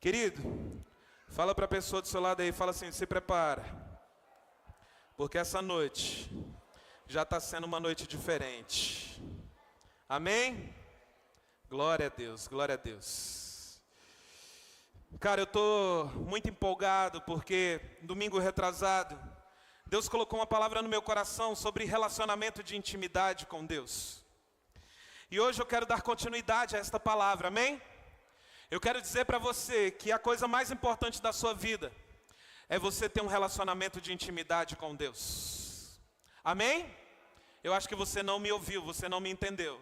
Querido, fala para a pessoa do seu lado aí, fala assim, se prepara. Porque essa noite já está sendo uma noite diferente. Amém? Glória a Deus, glória a Deus. Cara, eu estou muito empolgado porque domingo retrasado, Deus colocou uma palavra no meu coração sobre relacionamento de intimidade com Deus. E hoje eu quero dar continuidade a esta palavra, amém? Eu quero dizer para você que a coisa mais importante da sua vida é você ter um relacionamento de intimidade com Deus. Amém? Eu acho que você não me ouviu, você não me entendeu.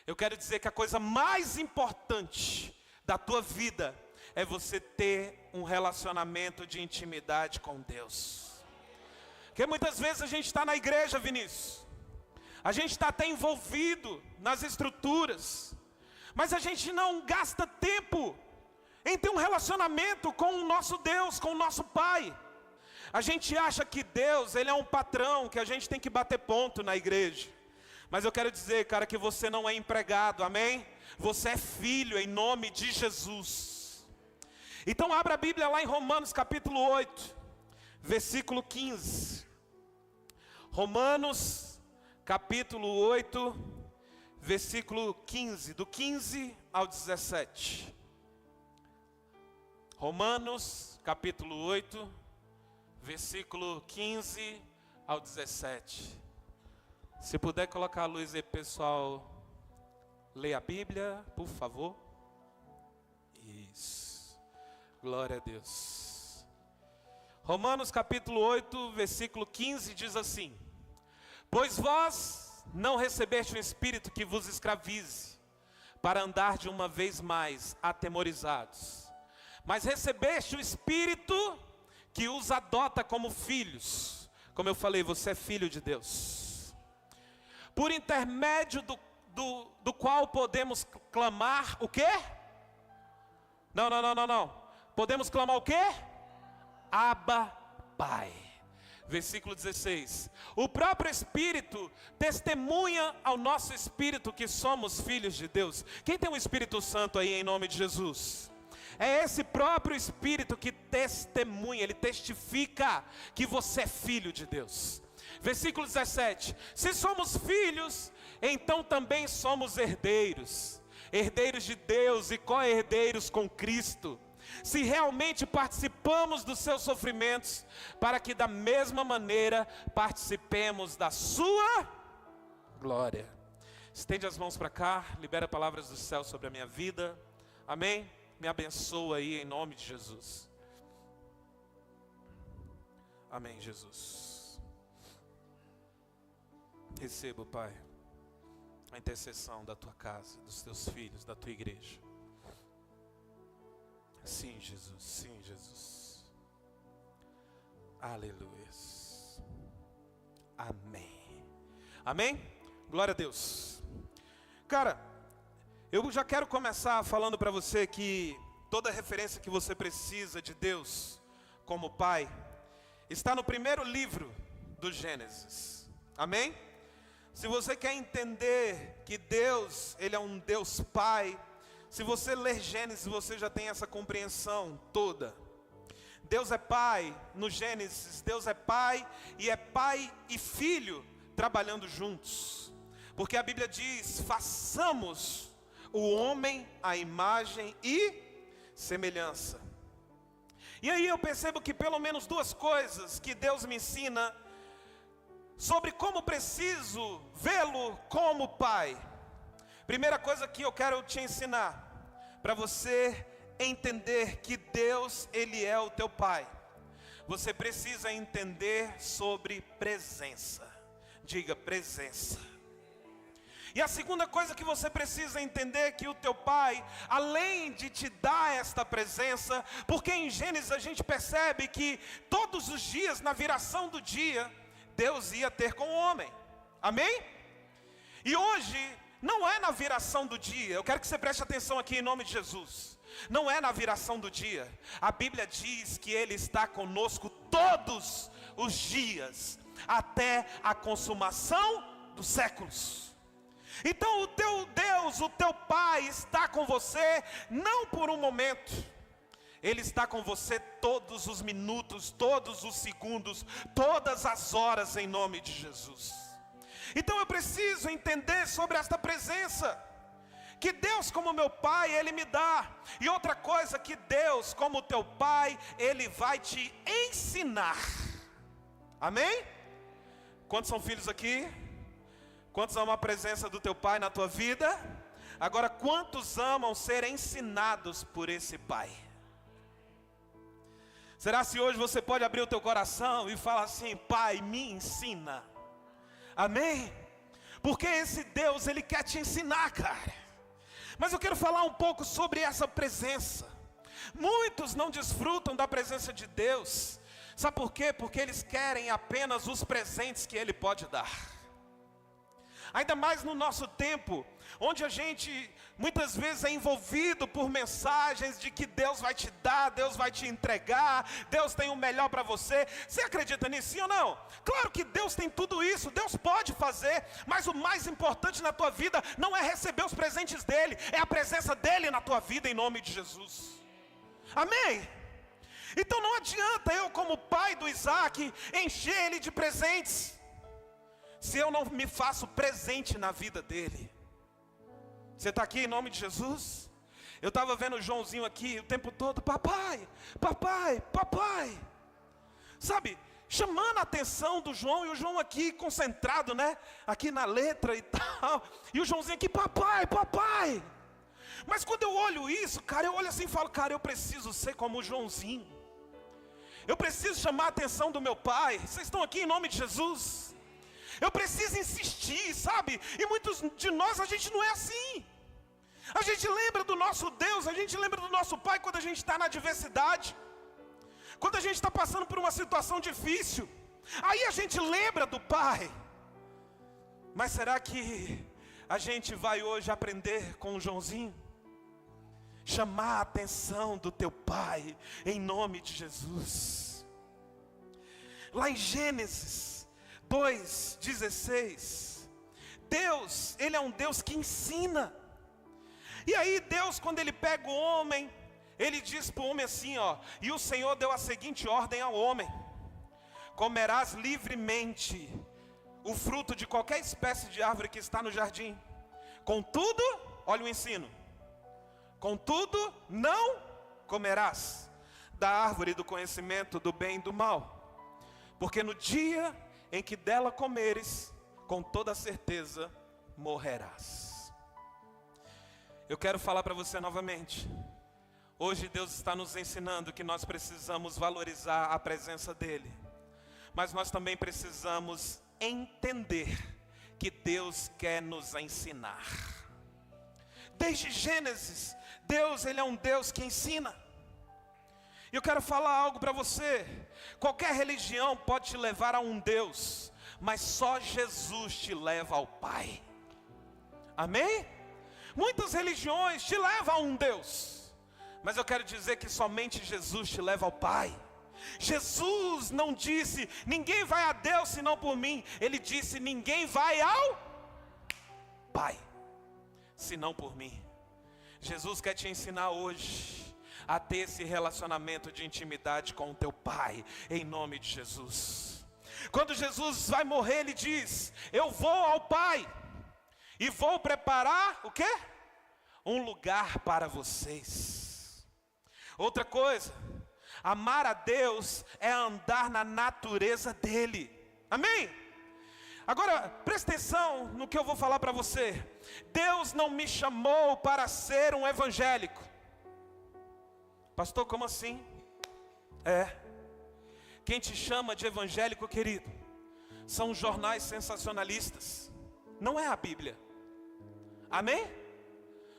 Eu quero dizer que a coisa mais importante da tua vida é você ter um relacionamento de intimidade com Deus. Porque muitas vezes a gente está na igreja, Vinícius. A gente está até envolvido nas estruturas. Mas a gente não gasta tempo em ter um relacionamento com o nosso Deus, com o nosso Pai. A gente acha que Deus, Ele é um patrão, que a gente tem que bater ponto na igreja. Mas eu quero dizer, cara, que você não é empregado, amém? Você é filho em nome de Jesus. Então abra a Bíblia lá em Romanos capítulo 8, versículo 15. Romanos capítulo 8, versículo 15, do 15 ao 17. Romanos, capítulo 8, versículo 15 ao 17. Se puder colocar a luz aí, pessoal, leia a Bíblia, por favor. Isso, glória a Deus. Romanos, capítulo 8, versículo 15, diz assim: Pois vós não recebeste um espírito que vos escravize, para andar de uma vez mais atemorizados, mas recebeste o espírito que os adota como filhos. Como eu falei, você é filho de Deus, por intermédio do qual podemos clamar o quê? Não. Podemos clamar o quê? Abba, Pai. Versículo 16. O próprio Espírito testemunha ao nosso espírito que somos filhos de Deus. Quem tem o Espírito Santo aí em nome de Jesus? É esse próprio Espírito que testemunha, ele testifica que você é filho de Deus. Versículo 17. Se somos filhos, então também somos herdeiros. Herdeiros de Deus e co-herdeiros com Cristo. Se realmente participamos dos seus sofrimentos, para que da mesma maneira participemos da sua glória. Estende as mãos para cá, libera palavras do céu sobre a minha vida, amém? Me abençoa aí em nome de Jesus. Amém, Jesus. Receba, Pai, a intercessão da tua casa, dos teus filhos, da tua igreja. Sim, Jesus, sim, Jesus. Aleluia. Amém. Amém? Glória a Deus. Cara, eu já quero começar falando para você que toda referência que você precisa de Deus como Pai está no primeiro livro do Gênesis. Amém? Se você quer entender que Deus, Ele é um Deus Pai, se você ler Gênesis, você já tem essa compreensão toda. Deus é Pai, no Gênesis, Deus é Pai e Filho trabalhando juntos. Porque a Bíblia diz, façamos o homem à imagem e semelhança. E aí eu percebo que pelo menos duas coisas que Deus me ensina sobre como preciso vê-lo como Pai. Primeira coisa que eu quero te ensinar, para você entender que Deus, Ele é o teu Pai. Você precisa entender sobre presença. Diga presença. E a segunda coisa que você precisa entender é que o teu Pai, além de te dar esta presença, porque em Gênesis a gente percebe que todos os dias, na viração do dia, Deus ia ter com o homem. Amém? E hoje não é na viração do dia. Eu quero que você preste atenção aqui em nome de Jesus. Não é na viração do dia. A Bíblia diz que Ele está conosco todos os dias, até a consumação dos séculos. Então o teu Deus, o teu Pai está com você, não por um momento. Ele está com você todos os minutos, todos os segundos, todas as horas, em nome de Jesus. Então eu preciso entender sobre esta presença, que Deus como meu Pai, Ele me dá. E outra coisa, que Deus como teu Pai, Ele vai te ensinar. Amém? Quantos são filhos aqui? Quantos amam a presença do teu Pai na tua vida? Agora, quantos amam ser ensinados por esse Pai? Será se hoje você pode abrir o teu coração e falar assim: Pai, me ensina? Amém? Porque esse Deus, Ele quer te ensinar, cara. Mas eu quero falar um pouco sobre essa presença. Muitos não desfrutam da presença de Deus. Sabe por quê? Porque eles querem apenas os presentes que Ele pode dar. Ainda mais no nosso tempo, onde a gente muitas vezes é envolvido por mensagens de que Deus vai te dar, Deus vai te entregar, Deus tem o melhor para você. Você acredita nisso, sim ou não? Claro que Deus tem tudo isso, Deus pode fazer, mas o mais importante na tua vida não é receber os presentes dEle, é a presença dEle na tua vida, em nome de Jesus. Amém? Então não adianta eu, como pai do Isaac, encher ele de presentes, se eu não me faço presente na vida dele. Você está aqui em nome de Jesus? Eu estava vendo o Joãozinho aqui o tempo todo: papai, papai, papai. Sabe, chamando a atenção do João, e o João aqui concentrado, né? Aqui na letra e tal. E o Joãozinho aqui: papai, papai. Mas quando eu olho isso, cara, eu olho assim e falo: cara, eu preciso ser como o Joãozinho. Eu preciso chamar a atenção do meu pai. Vocês estão aqui em nome de Jesus? Eu preciso insistir, sabe? E muitos de nós, a gente não é assim. A gente lembra do nosso Deus, a gente lembra do nosso Pai quando a gente está na adversidade, quando a gente está passando por uma situação difícil. Aí a gente lembra do Pai. Mas será que a gente vai hoje aprender com o Joãozinho? Chamar a atenção do teu Pai, em nome de Jesus. Lá em Gênesis 2:16, Deus, Ele é um Deus que ensina. E aí Deus, quando Ele pega o homem, Ele diz para o homem assim, ó: e o Senhor deu a seguinte ordem ao homem: comerás livremente o fruto de qualquer espécie de árvore que está no jardim. Contudo, olha o ensino: contudo, não comerás da árvore do conhecimento do bem e do mal, porque no dia em que dela comeres, com toda certeza morrerás. Eu quero falar para você novamente. Hoje Deus está nos ensinando que nós precisamos valorizar a presença dEle, mas nós também precisamos entender que Deus quer nos ensinar. Desde Gênesis, Deus, Ele é um Deus que ensina. E eu quero falar algo para você. Qualquer religião pode te levar a um Deus, mas só Jesus te leva ao Pai. Amém? Muitas religiões te levam a um Deus, mas eu quero dizer que somente Jesus te leva ao Pai. Jesus não disse: ninguém vai a Deus senão por mim. Ele disse: ninguém vai ao Pai senão por mim. Jesus quer te ensinar hoje a ter esse relacionamento de intimidade com o teu Pai, em nome de Jesus. Quando Jesus vai morrer, Ele diz: eu vou ao Pai e vou preparar o quê? Um lugar para vocês. Outra coisa, amar a Deus é andar na natureza dEle. Amém? Agora, presta atenção no que eu vou falar para você. Deus não me chamou para ser um evangélico. Pastor, como assim? Quem te chama de evangélico, querido, são os jornais sensacionalistas, não é a Bíblia. Amém?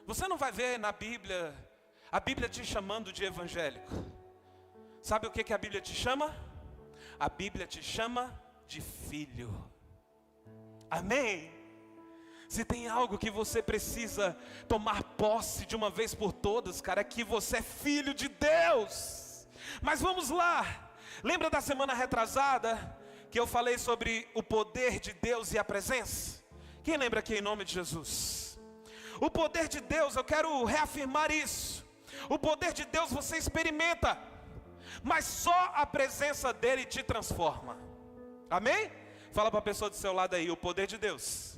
Você não vai ver na Bíblia a Bíblia te chamando de evangélico. Sabe o que a Bíblia te chama? A Bíblia te chama de filho. Amém? Se tem algo que você precisa tomar posse de uma vez por todas, cara, é que você é filho de Deus. Mas vamos lá. Lembra da semana retrasada que eu falei sobre o poder de Deus e a presença? Quem lembra aqui em nome de Jesus? O poder de Deus, eu quero reafirmar isso. O poder de Deus você experimenta, mas só a presença dele te transforma. Amém? Fala para a pessoa do seu lado aí, o poder de Deus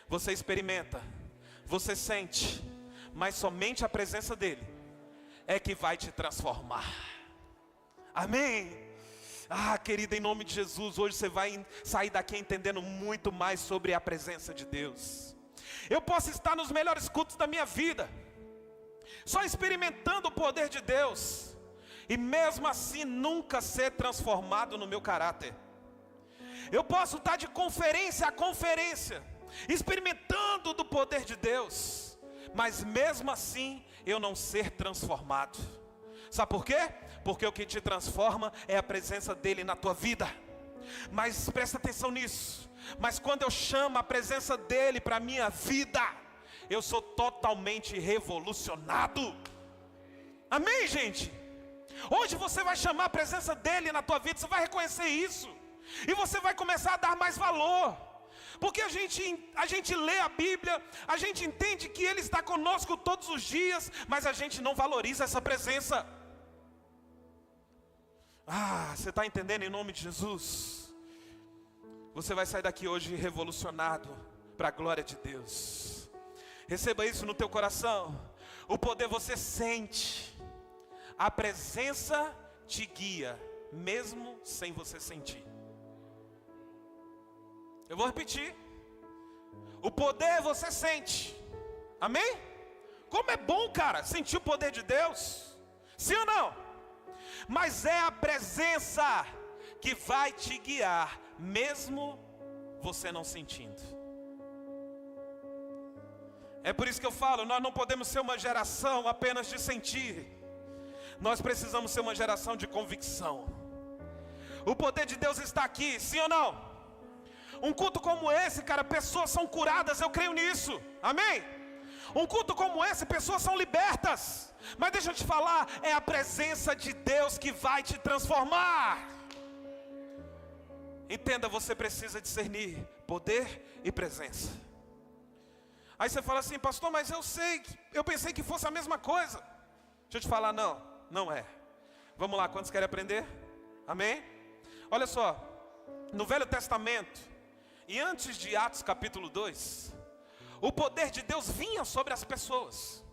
você experimenta, você sente, mas somente a presença dele é que vai te transformar. Amém? Querida, em nome de Jesus, hoje você vai sair daqui entendendo muito mais sobre a presença de Deus. Eu posso estar nos melhores cultos da minha vida, só experimentando o poder de Deus, e mesmo assim nunca ser transformado no meu caráter. Eu posso estar de conferência a conferência, experimentando do poder de Deus, mas mesmo assim eu não ser transformado. Sabe por quê? Porque o que te transforma é a presença dele na tua vida. Mas presta atenção nisso, mas quando eu chamo a presença dele para a minha vida, eu sou totalmente revolucionado. Amém, gente? Hoje você vai chamar a presença dele na tua vida, você vai reconhecer isso, e você vai começar a dar mais valor. Porque a gente lê a Bíblia, a gente entende que ele está conosco todos os dias, mas a gente não valoriza essa presença. Você está entendendo, em nome de Jesus? Você vai sair daqui hoje revolucionado para a glória de Deus. Receba isso no teu coração. O poder você sente, a presença te guia, mesmo sem você sentir. Eu vou repetir. O poder você sente. Amém? Como é bom, cara, sentir o poder de Deus. Sim ou não? Mas é a presença que vai te guiar, mesmo você não sentindo. É por isso que eu falo, nós não podemos ser uma geração apenas de sentir. Nós precisamos ser uma geração de convicção. O poder de Deus está aqui, sim ou não? Um culto como esse, cara, pessoas são curadas, eu creio nisso. Amém? Um culto como esse, pessoas são libertas. Mas deixa eu te falar, é a presença de Deus que vai te transformar. Entenda, você precisa discernir poder e presença. Aí você fala assim, pastor, mas eu pensei que fosse a mesma coisa. Deixa eu te falar, não é. Vamos lá, quantos querem aprender? Amém? Olha só, no Velho Testamento, e antes de Atos capítulo 2, o poder de Deus vinha sobre as pessoas.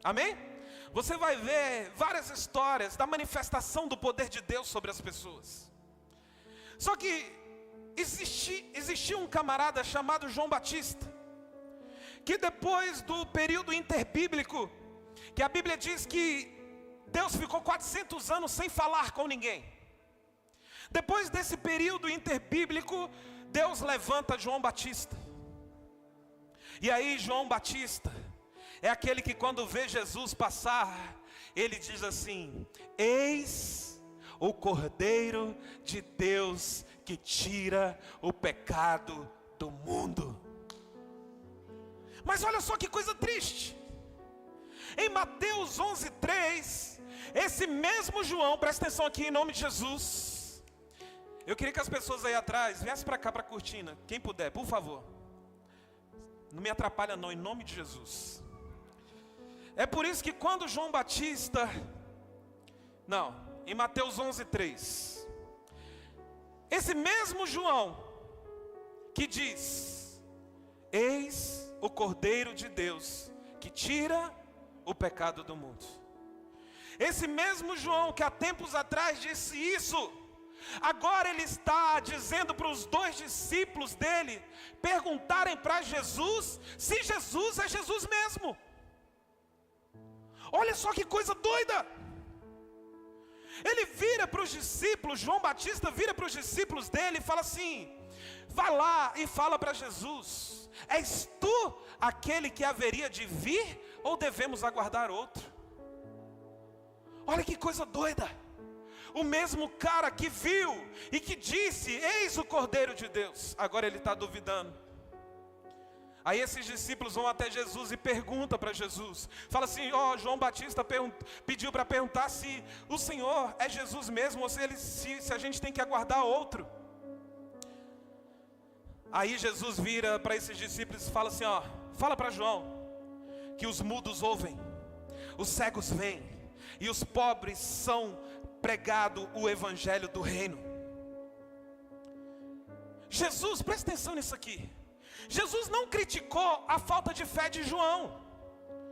Amém? Você vai ver várias histórias da manifestação do poder de Deus sobre as pessoas. Só que existia um camarada chamado João Batista, que depois do período interbíblico, que a Bíblia diz que Deus ficou 400 anos sem falar com ninguém. Depois desse período interbíblico, Deus levanta João Batista. E aí João Batista é aquele que quando vê Jesus passar, ele diz assim: eis o Cordeiro de Deus que tira o pecado do mundo. Mas olha só que coisa triste. Em Mateus 11:3, esse mesmo João, presta atenção aqui em nome de Jesus. Eu queria que as pessoas aí atrás viessem para cá, para a cortina, quem puder, por favor. Não me atrapalha não, em nome de Jesus. É por isso que quando João Batista, em Mateus 11:3, esse mesmo João que diz: eis o Cordeiro de Deus que tira o pecado do mundo. Esse mesmo João que há tempos atrás disse isso, agora ele está dizendo para os 2 discípulos dele perguntarem para Jesus se Jesus é Jesus mesmo. Olha só que coisa doida. Ele vira para os discípulos, João Batista vira para os discípulos dele e fala assim: vai lá e fala para Jesus: és tu aquele que haveria de vir ou devemos aguardar outro? Olha que coisa doida. O mesmo cara que viu e que disse: eis o Cordeiro de Deus, agora ele está duvidando. Aí esses discípulos vão até Jesus e perguntam para Jesus, fala assim: João Batista pediu para perguntar se o Senhor é Jesus mesmo, ou se a gente tem que aguardar outro. Aí Jesus vira para esses discípulos e fala assim: fala para João que os mudos ouvem, os cegos veem, e os pobres são pregado o evangelho do reino. Jesus, presta atenção nisso aqui. Jesus não criticou a falta de fé de João.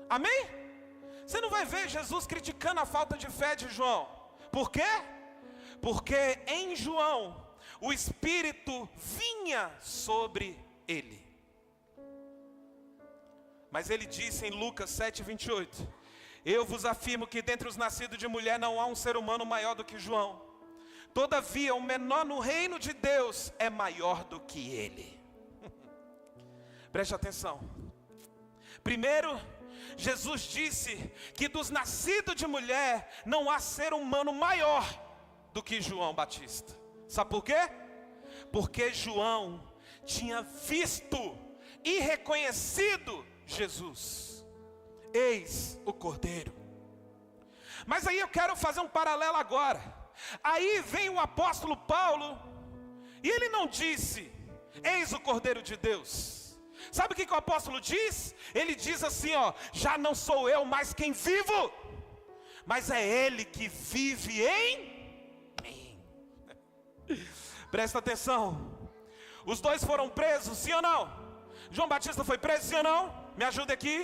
Amém? Você não vai ver Jesus criticando a falta de fé de João. Por quê? Porque em João o Espírito vinha sobre ele. Mas ele disse em Lucas 7:28: eu vos afirmo que dentre os nascidos de mulher não há um ser humano maior do que João. Todavia o menor no reino de Deus é maior do que ele. Preste atenção. Primeiro, Jesus disse que dos nascidos de mulher não há ser humano maior do que João Batista. Sabe por quê? Porque João tinha visto e reconhecido Jesus. Eis o Cordeiro. Mas aí eu quero fazer um paralelo agora. Aí vem o apóstolo Paulo, e ele não disse: eis o Cordeiro de Deus. Sabe o que o apóstolo diz? Ele diz assim, ó: já não sou eu mais quem vivo, mas é ele que vive em mim. Presta atenção. Os dois foram presos, sim ou não? João Batista foi preso, sim ou não? Me ajuda aqui.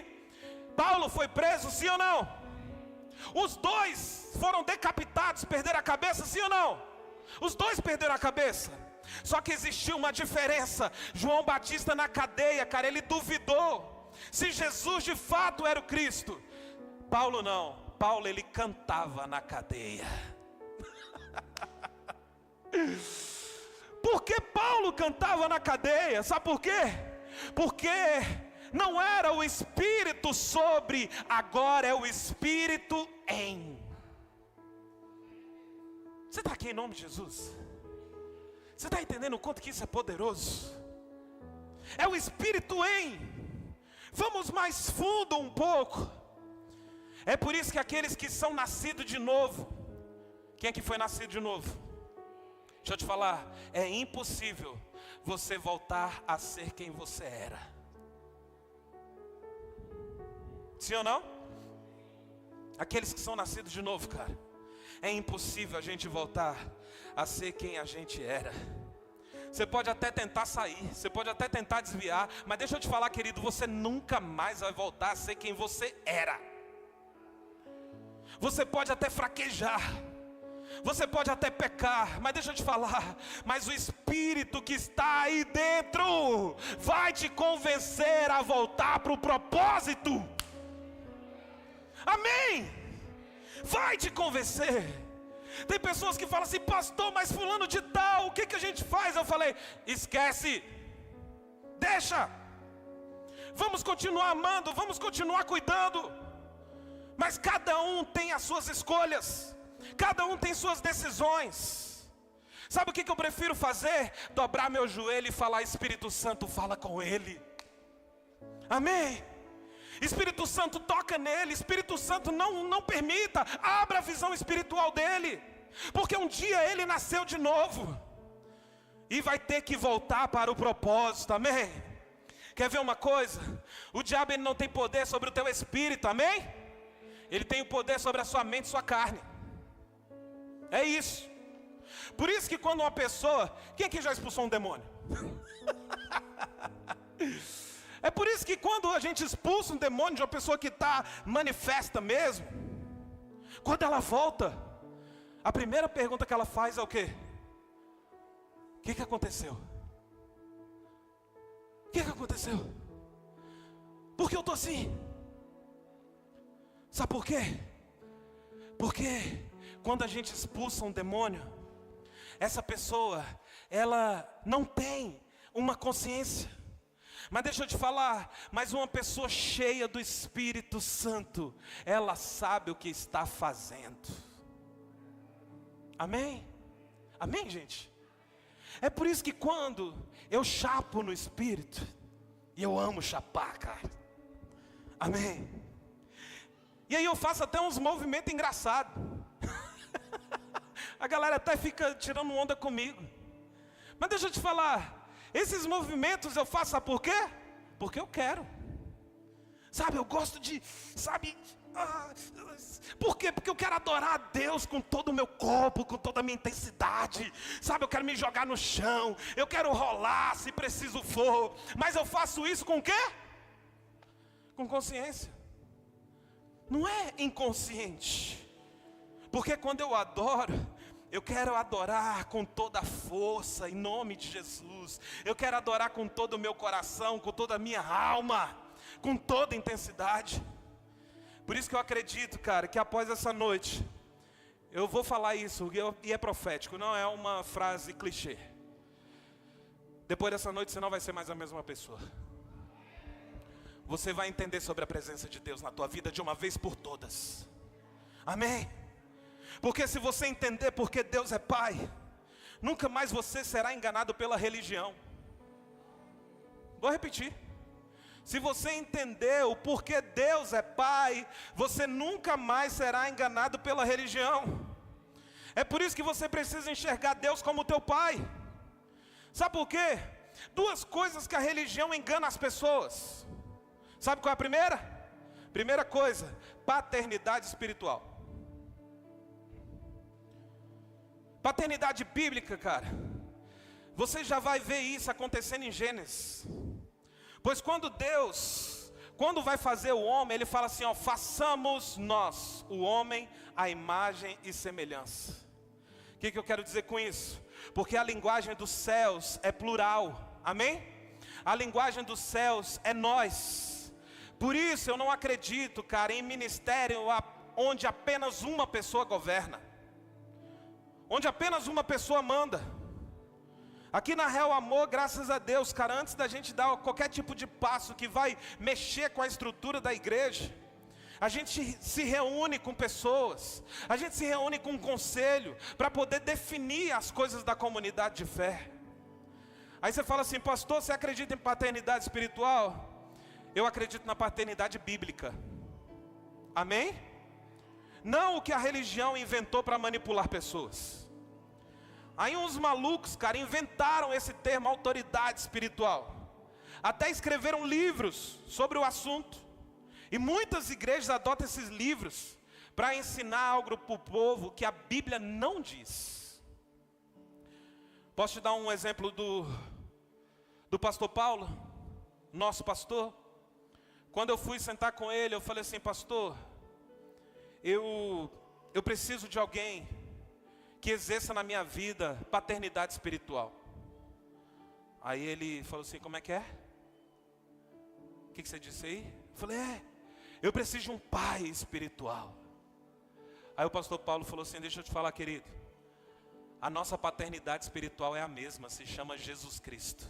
Paulo foi preso, sim ou não? Os dois foram decapitados, perderam a cabeça, sim ou não? Os dois perderam a cabeça. Só que existiu uma diferença. João Batista na cadeia, cara, ele duvidou se Jesus de fato era o Cristo. Paulo não. Paulo, ele cantava na cadeia. Por que Paulo cantava na cadeia? Sabe por quê? Porque não era o Espírito sobre, agora é o Espírito em. Você está aqui em nome de Jesus? Você está entendendo o quanto que isso é poderoso? É o Espírito em. Vamos mais fundo um pouco. É por isso que aqueles que são nascidos de novo. Quem é que foi nascido de novo? Deixa eu te falar, é impossível você voltar a ser quem você era. Sim ou não? Aqueles que são nascidos de novo, cara, é impossível a gente voltar a ser quem a gente era. Você pode até tentar sair, você pode até tentar desviar, mas deixa eu te falar, querido, você nunca mais vai voltar a ser quem você era. Você pode até fraquejar, você pode até pecar, mas deixa eu te falar, mas o Espírito que está aí dentro vai te convencer a voltar para o propósito. Amém? Vai te convencer. Tem pessoas que falam assim: pastor, mas fulano de tal, o que a gente faz? Eu falei: esquece, deixa. Vamos continuar amando, vamos continuar cuidando. Mas cada um tem as suas escolhas, cada um tem suas decisões. Sabe o que eu prefiro fazer? Dobrar meu joelho e falar: Espírito Santo, fala com ele. Amém? Espírito Santo, toca nele. Espírito Santo, não permita, abra a visão espiritual dele, porque um dia ele nasceu de novo e vai ter que voltar para o propósito. Amém? Quer ver uma coisa? O diabo, ele não tem poder sobre o teu espírito. Amém? Ele tem o poder sobre a sua mente e sua carne. É isso. Por isso que quando uma pessoa... Quem aqui já expulsou um demônio? É por isso que quando a gente expulsa um demônio de uma pessoa que está manifesta mesmo, quando ela volta, a primeira pergunta que ela faz é o quê? O que aconteceu? O que aconteceu? Por que eu estou assim? Sabe por quê? Porque quando a gente expulsa um demônio, essa pessoa, ela não tem uma consciência. Mas deixa eu te falar, mas uma pessoa cheia do Espírito Santo, ela sabe o que está fazendo. Amém? Amém, gente? É por isso que quando eu chapo no Espírito, e eu amo chapar, cara. Amém? E aí eu faço até uns movimentos engraçados. A galera até fica tirando onda comigo. Mas deixa eu te falar, esses movimentos eu faço, sabe por quê? Porque eu quero. Sabe, eu gosto de, Por quê? Porque eu quero adorar a Deus com todo o meu corpo, com toda a minha intensidade. Sabe, eu quero me jogar no chão, eu quero rolar se preciso for. Mas eu faço isso com o quê? Com consciência. Não é inconsciente. Porque quando eu adoro, eu quero adorar com toda a força, em nome de Jesus. Eu quero adorar com todo o meu coração, com toda a minha alma, com toda a intensidade. Por isso que eu acredito, cara, que após essa noite, eu vou falar isso, e é profético, não é uma frase clichê. Depois dessa noite você não vai ser mais a mesma pessoa. Você vai entender sobre a presença de Deus na tua vida de uma vez por todas. Amém? Porque se você entender porque Deus é Pai, nunca mais você será enganado pela religião. Vou repetir. Se você entender o porquê Deus é Pai, você nunca mais será enganado pela religião. É por isso que você precisa enxergar Deus como teu Pai. Sabe por quê? Duas coisas que a religião engana as pessoas. Sabe qual é a primeira? Primeira coisa, paternidade espiritual. Paternidade bíblica, cara. Você já vai ver isso acontecendo em Gênesis. Pois quando vai fazer o homem, ele fala assim, ó, façamos nós, o homem, a imagem e semelhança. O que eu quero dizer com isso? Porque a linguagem dos céus é plural, amém? A linguagem dos céus é nós. Por isso eu não acredito, cara, em ministério onde apenas uma pessoa governa, onde apenas uma pessoa manda. Aqui na Real Amor, graças a Deus, cara, antes da gente dar qualquer tipo de passo que vai mexer com a estrutura da igreja, a gente se reúne com pessoas, a gente se reúne com um conselho, para poder definir as coisas da comunidade de fé. Aí você fala assim, pastor, você acredita em paternidade espiritual? Eu acredito na paternidade bíblica. Amém? Não o que a religião inventou para manipular pessoas. Aí uns malucos, cara, inventaram esse termo autoridade espiritual. Até escreveram livros sobre o assunto. E muitas igrejas adotam esses livros para ensinar algo para o povo que a Bíblia não diz. Posso te dar um exemplo do pastor Paulo, nosso pastor? Quando eu fui sentar com ele, eu falei assim, pastor, eu preciso de alguém que exerça na minha vida paternidade espiritual. Aí ele falou assim, como é que é? O que você disse aí? Eu falei, eu preciso de um pai espiritual. Aí o pastor Paulo falou assim, deixa eu te falar, querido, a nossa paternidade espiritual é a mesma, se chama Jesus Cristo.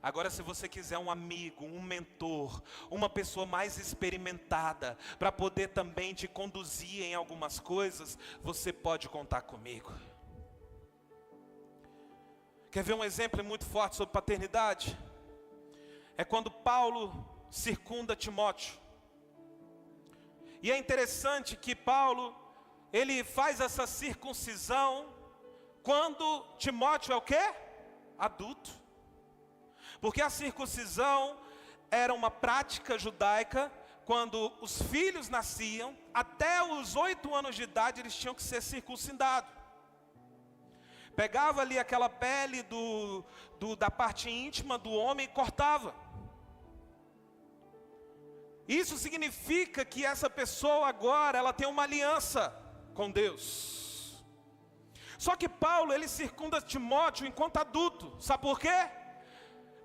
Agora, se você quiser um amigo, um mentor, uma pessoa mais experimentada, para poder também te conduzir em algumas coisas, você pode contar comigo. Quer ver um exemplo muito forte sobre paternidade? É quando Paulo circunda Timóteo. E é interessante que Paulo, ele faz essa circuncisão quando Timóteo é o quê? Adulto. Porque a circuncisão era uma prática judaica, quando os filhos nasciam, até os 8 anos de idade eles tinham que ser circuncidados. Pegava ali aquela pele da parte íntima do homem e cortava. Isso significa que essa pessoa agora, ela tem uma aliança com Deus. Só que Paulo, ele circunda Timóteo enquanto adulto. Sabe por quê?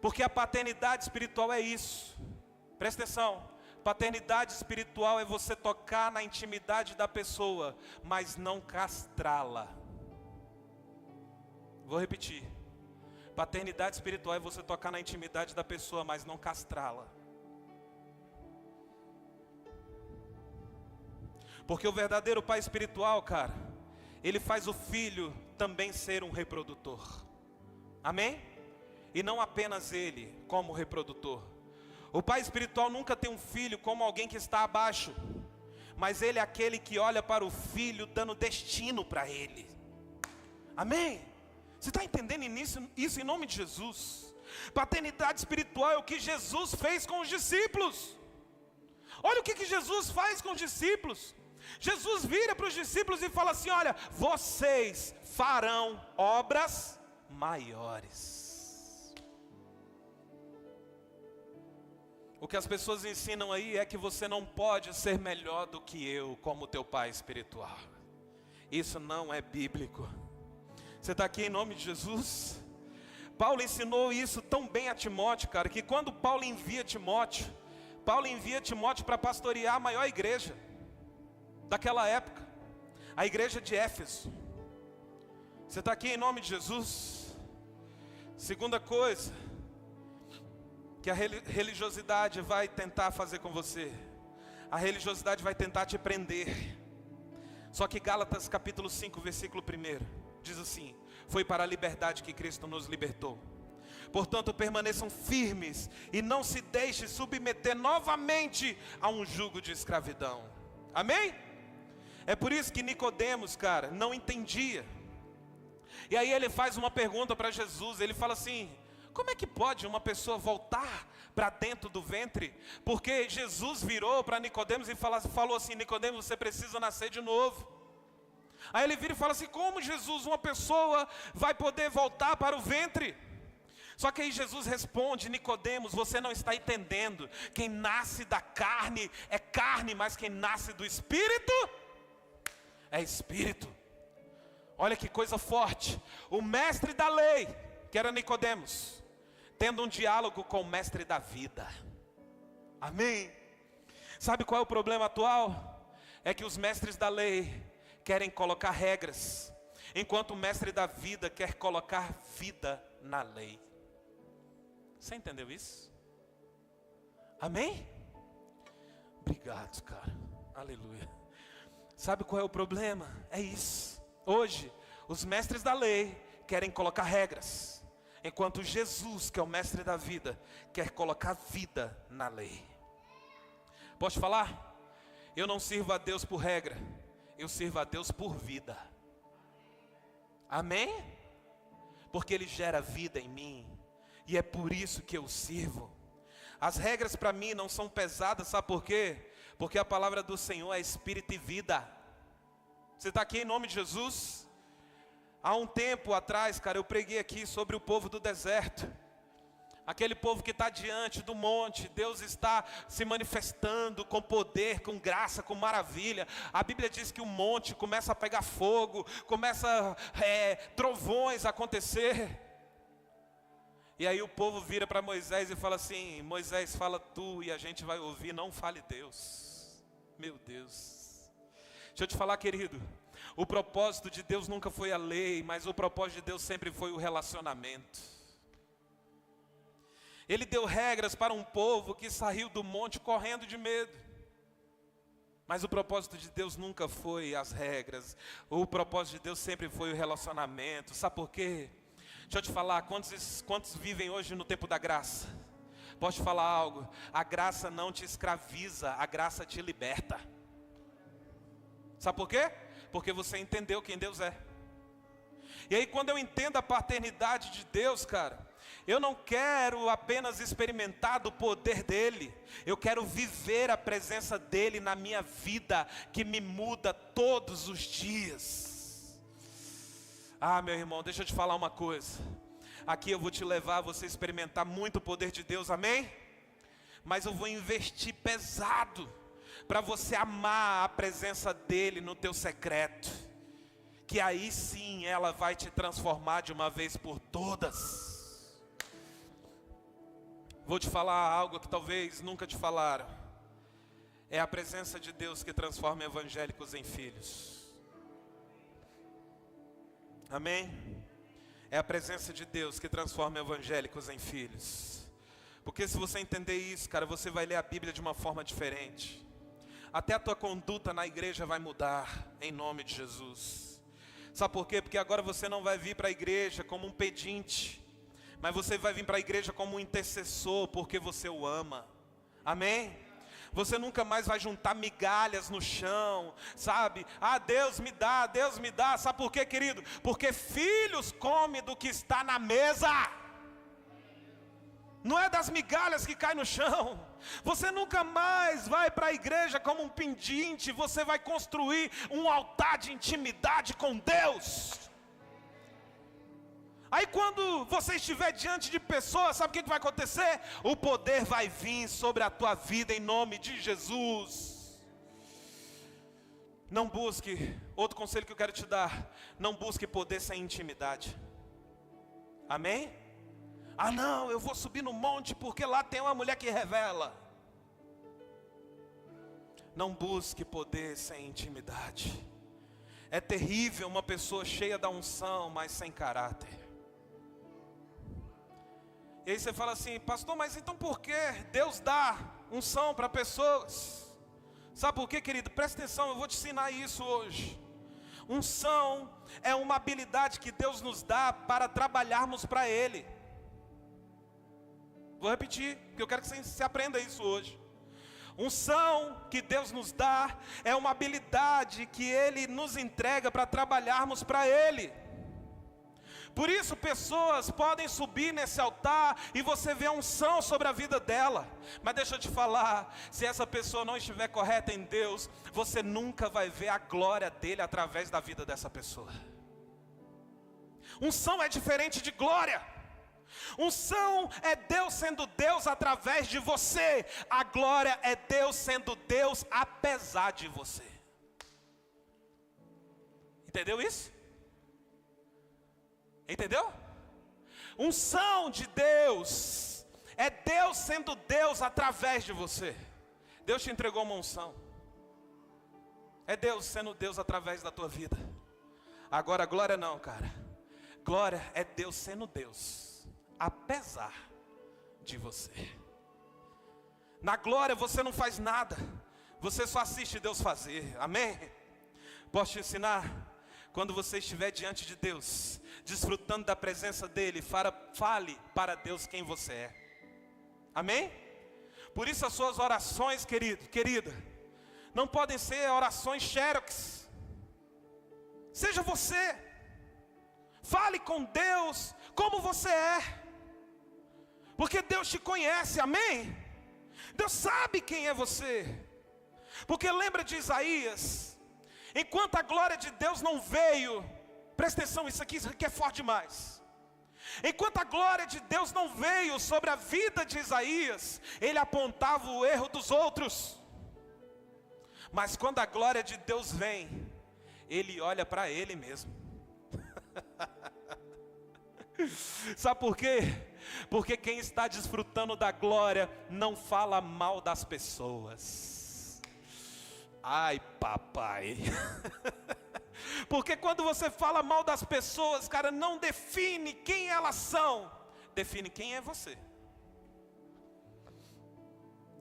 Porque a paternidade espiritual é isso. Presta atenção. Paternidade espiritual é você tocar na intimidade da pessoa, mas não castrá-la. Vou repetir. Paternidade espiritual é você tocar na intimidade da pessoa, mas não castrá-la. Porque o verdadeiro pai espiritual, cara, ele faz o filho também ser um reprodutor. Amém? E não apenas ele como reprodutor. O pai espiritual nunca tem um filho como alguém que está abaixo, mas ele é aquele que olha para o filho dando destino para ele. Amém? Você está entendendo isso em nome de Jesus? Paternidade espiritual é o que Jesus fez com os discípulos. Olha o que Jesus faz com os discípulos. Jesus vira para os discípulos e fala assim: olha, vocês farão obras maiores. O que as pessoas ensinam aí é que você não pode ser melhor do que eu, como teu pai espiritual. Isso não é bíblico. Você está aqui em nome de Jesus? Paulo ensinou isso tão bem a Timóteo, cara, que quando Paulo envia Timóteo para pastorear a maior igreja daquela época, a igreja de Éfeso. Você está aqui em nome de Jesus? Segunda coisa que a religiosidade vai tentar fazer com você: a religiosidade vai tentar te prender. Só que Gálatas capítulo 5, versículo 1 diz assim: foi para a liberdade que Cristo nos libertou. Portanto, permaneçam firmes e não se deixem submeter novamente a um jugo de escravidão. Amém? É por isso que Nicodemos, cara, não entendia. E aí ele faz uma pergunta para Jesus. Ele fala assim: como é que pode uma pessoa voltar para dentro do ventre? Porque Jesus virou para Nicodemos e falou assim: Nicodemos, você precisa nascer de novo. Aí ele vira e fala assim: como, Jesus, uma pessoa vai poder voltar para o ventre? Só que aí Jesus responde: Nicodemos, você não está entendendo. Quem nasce da carne é carne, mas quem nasce do Espírito é Espírito. Olha que coisa forte. O mestre da lei, que era Nicodemos, tendo um diálogo com o mestre da vida. Amém? Sabe qual é o problema atual? É que os mestres da lei querem colocar regras, enquanto o mestre da vida quer colocar vida na lei. Você entendeu isso? Amém? Obrigado, cara. Aleluia. Sabe qual é o problema? É isso. Hoje, os mestres da lei querem colocar regras, enquanto Jesus, que é o mestre da vida, quer colocar vida na lei. Posso falar? Eu não sirvo a Deus por regra, eu sirvo a Deus por vida. Amém? Porque Ele gera vida em mim, e é por isso que eu sirvo. As regras para mim não são pesadas, sabe por quê? Porque a palavra do Senhor é espírito e vida. Você está aqui em nome de Jesus? Há um tempo atrás, cara, eu preguei aqui sobre o povo do deserto. Aquele povo que está diante do monte, Deus está se manifestando com poder, com graça, com maravilha. A Bíblia diz que o monte começa a pegar fogo, começa trovões a acontecer. E aí o povo vira para Moisés e fala assim: Moisés, fala tu e a gente vai ouvir, não fale Deus. Meu Deus. Deixa eu te falar, querido, o propósito de Deus nunca foi a lei, mas o propósito de Deus sempre foi o relacionamento. Ele deu regras para um povo que saiu do monte correndo de medo. Mas o propósito de Deus nunca foi as regras. O propósito de Deus sempre foi o relacionamento. Sabe por quê? Deixa eu te falar, quantos vivem hoje no tempo da graça? Posso te falar algo? A graça não te escraviza, a graça te liberta. Sabe por quê? Porque você entendeu quem Deus é. E aí quando eu entendo a paternidade de Deus, cara, eu não quero apenas experimentar do poder dEle, eu quero viver a presença dEle na minha vida, que me muda todos os dias. Ah, meu irmão, deixa eu te falar uma coisa. Aqui eu vou te levar a você experimentar muito o poder de Deus, amém? Mas eu vou investir pesado para você amar a presença dEle no teu secreto, que aí sim ela vai te transformar de uma vez por todas. Vou te falar algo que talvez nunca te falaram. É a presença de Deus que transforma evangélicos em filhos. Amém? É a presença de Deus que transforma evangélicos em filhos. Porque se você entender isso, cara, você vai ler a Bíblia de uma forma diferente. Até a tua conduta na igreja vai mudar, em nome de Jesus. Sabe por quê? Porque agora você não vai vir para a igreja como um pedinte, mas você vai vir para a igreja como um intercessor, porque você o ama. Amém? Você nunca mais vai juntar migalhas no chão, sabe? Ah, Deus me dá, Deus me dá. Sabe por quê, querido? Porque filhos comem do que está na mesa. Não é das migalhas que caem no chão. Você nunca mais vai para a igreja como um pedinte. Você vai construir um altar de intimidade com Deus. Aí quando você estiver diante de pessoas, sabe o que vai acontecer? O poder vai vir sobre a tua vida em nome de Jesus. Não busque, outro conselho que eu quero te dar, não busque poder sem intimidade. Amém? Ah não, eu vou subir no monte porque lá tem uma mulher que revela. Não busque poder sem intimidade. É terrível uma pessoa cheia da unção, mas sem caráter. E aí você fala assim, pastor, mas então por que Deus dá unção para pessoas? Sabe por quê, querido? Presta atenção, eu vou te ensinar isso hoje. Unção é uma habilidade que Deus nos dá para trabalharmos para Ele. Vou repetir, porque eu quero que você aprenda isso hoje. Unção que Deus nos dá é uma habilidade que Ele nos entrega para trabalharmos para Ele. Por isso pessoas podem subir nesse altar e você vê a unção sobre a vida dela. Mas deixa eu te falar, se essa pessoa não estiver correta em Deus, você nunca vai ver a glória dele através da vida dessa pessoa. Unção é diferente de glória. Unção é Deus sendo Deus através de você. A glória é Deus sendo Deus apesar de você. Entendeu isso? Entendeu? Unção de Deus é Deus sendo Deus através de você. Deus te entregou uma unção. É Deus sendo Deus através da tua vida. Agora glória não, cara. Glória é Deus sendo Deus apesar de você. Na glória você não faz nada, você só assiste Deus fazer. Amém? Posso te ensinar? Quando você estiver diante de Deus, desfrutando da presença dEle, fale para Deus quem você é. Amém? Por isso as suas orações, querida, não podem ser orações xerox. Seja você. Fale com Deus como você é. Porque Deus te conhece, amém? Deus sabe quem é você. Porque lembra de Isaías, enquanto a glória de Deus não veio, presta atenção, isso aqui é forte demais. Enquanto a glória de Deus não veio sobre a vida de Isaías, ele apontava o erro dos outros. Mas quando a glória de Deus vem, ele olha para ele mesmo. Sabe por quê? Porque quem está desfrutando da glória não fala mal das pessoas. Ai, papai. Porque quando você fala mal das pessoas, cara, não define quem elas são, define quem é você.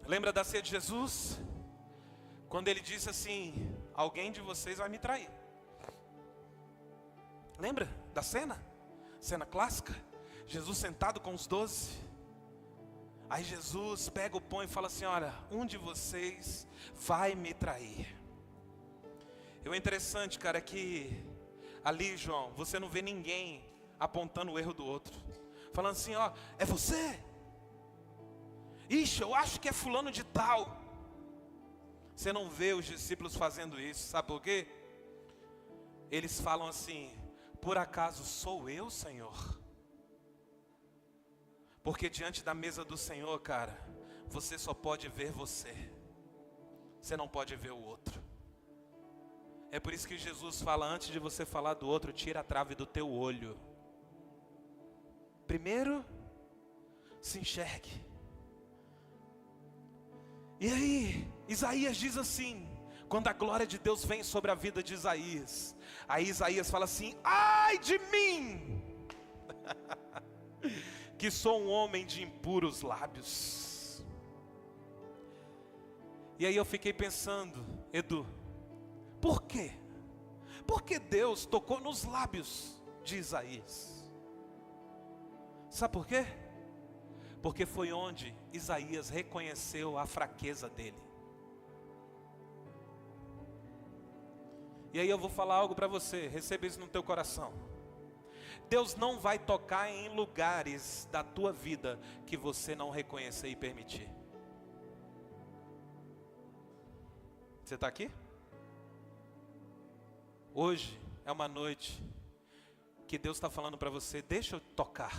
Lembra da ceia de Jesus? Quando ele disse assim, alguém de vocês vai me trair. Lembra da cena? Cena clássica? Jesus sentado com os 12. Aí Jesus pega o pão e fala assim, olha, um de vocês vai me trair. E o interessante, cara, é que ali, João, você não vê ninguém apontando o erro do outro. Falando assim, ó, é você? Ixi, eu acho que é fulano de tal. Você não vê os discípulos fazendo isso, sabe por quê? Eles falam assim, por acaso sou eu, Senhor? Porque diante da mesa do Senhor, cara, você só pode ver você. Você não pode ver o outro. É por isso que Jesus fala, antes de você falar do outro, tira a trave do teu olho. Primeiro, se enxergue. E aí, Isaías diz assim, quando a glória de Deus vem sobre a vida de Isaías, aí Isaías fala assim, ai de mim, que sou um homem de impuros lábios. E aí eu fiquei pensando, Edu, por quê? Porque Deus tocou nos lábios de Isaías. Sabe por quê? Porque foi onde Isaías reconheceu a fraqueza dele. E aí eu vou falar algo para você, receba isso no teu coração. Deus não vai tocar em lugares da tua vida que você não reconhecer e permitir. Você está aqui? Hoje é uma noite que Deus está falando para você: deixa eu tocar.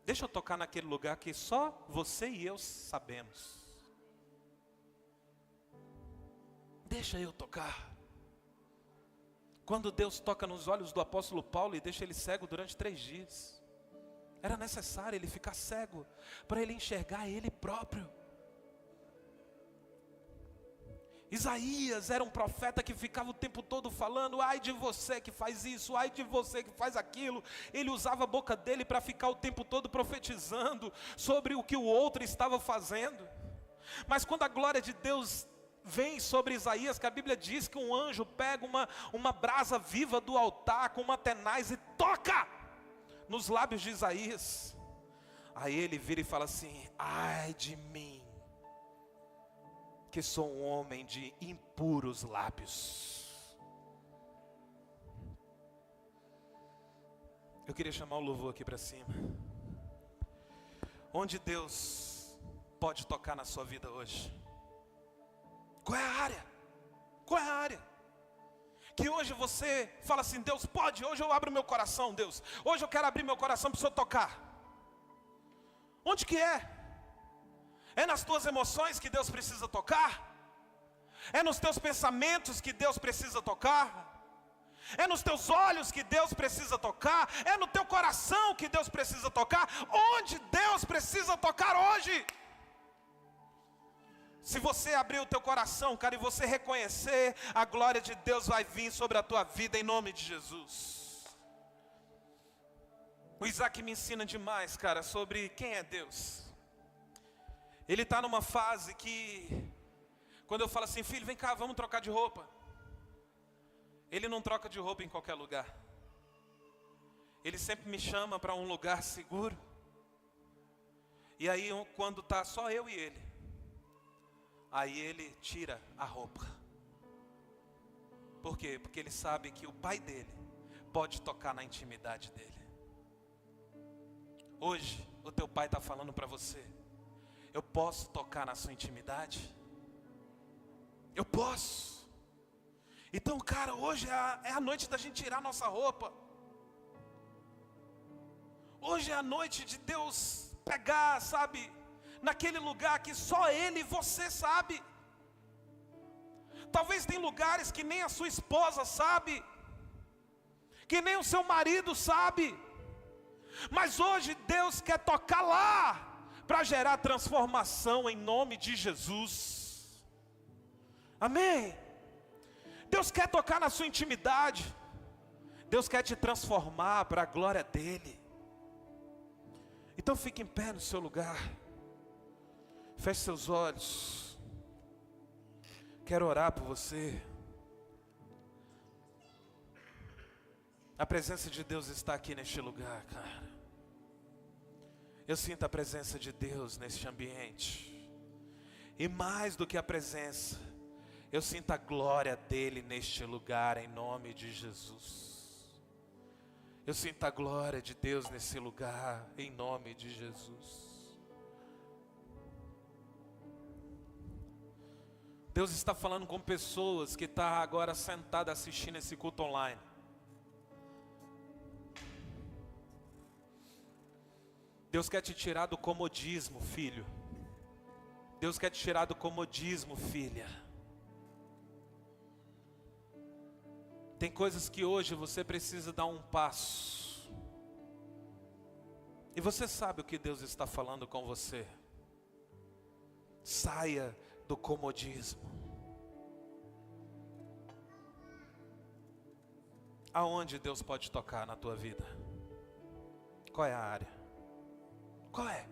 Deixa eu tocar naquele lugar que só você e eu sabemos. Deixa eu tocar. Quando Deus toca nos olhos do apóstolo Paulo e deixa ele cego durante 3 dias, era necessário ele ficar cego para ele enxergar ele próprio. Isaías era um profeta que ficava o tempo todo falando: ai de você que faz isso, ai de você que faz aquilo. Ele usava a boca dele para ficar o tempo todo profetizando sobre o que o outro estava fazendo. Mas quando a glória de Deus vem sobre Isaías, que a Bíblia diz que um anjo pega uma brasa viva do altar com uma tenaz e toca nos lábios de Isaías. Aí ele vira e fala assim: ai de mim, que sou um homem de impuros lábios. Eu queria chamar o louvor aqui para cima. Onde Deus pode tocar na sua vida hoje? Qual é a área? Qual é a área? Que hoje você fala assim: Deus pode, hoje eu abro meu coração, Deus. Hoje eu quero abrir meu coração para o Senhor tocar. Onde que é? É nas tuas emoções que Deus precisa tocar? É nos teus pensamentos que Deus precisa tocar? É nos teus olhos que Deus precisa tocar? É no teu coração que Deus precisa tocar? Onde Deus precisa tocar hoje? Se você abrir o teu coração, cara, e você reconhecer, a glória de Deus vai vir sobre a tua vida em nome de Jesus. O Isaac me ensina demais, cara, sobre quem é Deus. Ele está numa fase que, quando eu falo assim: filho, vem cá, vamos trocar de roupa. Ele não troca de roupa em qualquer lugar. Ele sempre me chama para um lugar seguro. E aí, quando está só eu e ele, aí ele tira a roupa. Por quê? Porque ele sabe que o pai dele pode tocar na intimidade dele. Hoje, o teu pai está falando para você: eu posso tocar na sua intimidade? Eu posso. Então, cara, hoje é a noite da gente tirar nossa roupa. Hoje é a noite de Deus pegar, sabe, naquele lugar que só Ele e você sabe. Talvez tem lugares que nem a sua esposa sabe, que nem o seu marido sabe. Mas hoje Deus quer tocar lá, para gerar transformação em nome de Jesus. Amém? Deus quer tocar na sua intimidade. Deus quer te transformar para a glória dEle. Então fique em pé no seu lugar. Feche seus olhos. Quero orar por você. A presença de Deus está aqui neste lugar, cara. Eu sinto a presença de Deus neste ambiente. E mais do que a presença, eu sinto a glória dEle neste lugar, em nome de Jesus. Eu sinto a glória de Deus nesse lugar, em nome de Jesus. Deus está falando com pessoas que estão agora sentadas assistindo esse culto online. Deus quer te tirar do comodismo, filho. Deus quer te tirar do comodismo, filha. Tem coisas que hoje você precisa dar um passo. E você sabe o que Deus está falando com você. Saia do comodismo. Aonde Deus pode tocar na tua vida? Qual é a área? Qual é?